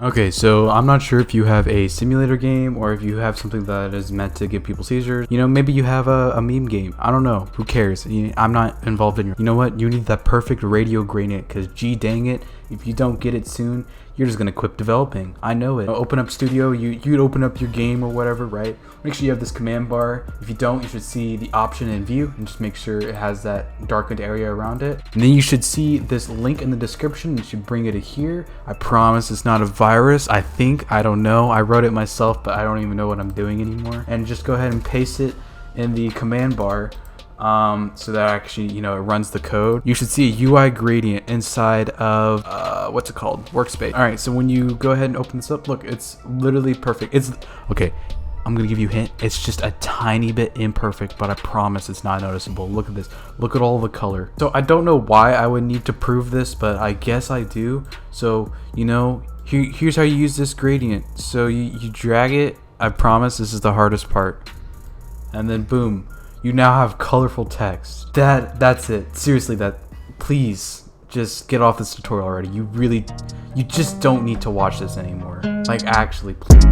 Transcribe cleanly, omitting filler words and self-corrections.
Okay, so I'm not sure if you have a simulator game or if you have something that is meant to give people seizures. You know, maybe you have a meme game. I don't know. Who cares? I'm not involved in your... You know what? You need that perfect radio gradient because gee dang it, if you don't get it soon, you're just going to quit developing. I know it. Open up Studio, you'd open up your game or whatever, right? Make sure you have this command bar. If you don't, you should see the option in view and just make sure it has that darkened area around it. And then you should see this link in the description. You should bring it to here. I promise it's not a virus. I don't know. I wrote it myself, but I don't even know what I'm doing anymore. And just go ahead and paste it in the command bar. So that actually, it runs the code. You should see a UI gradient inside of, what's it called? Workspace. All right, so when you go ahead and open this up, look, it's literally perfect. Okay, I'm gonna give you a hint. It's just a tiny bit imperfect, but I promise it's not noticeable. Look at this. Look at all the color. So I don't know why I would need to prove this, but I guess I do. So, here's how you use this gradient. So you drag it. I promise this is the hardest part. And then boom. You now have colorful text. That's it. Seriously, please just get off this tutorial already. You just don't need to watch this anymore. Like, actually, please.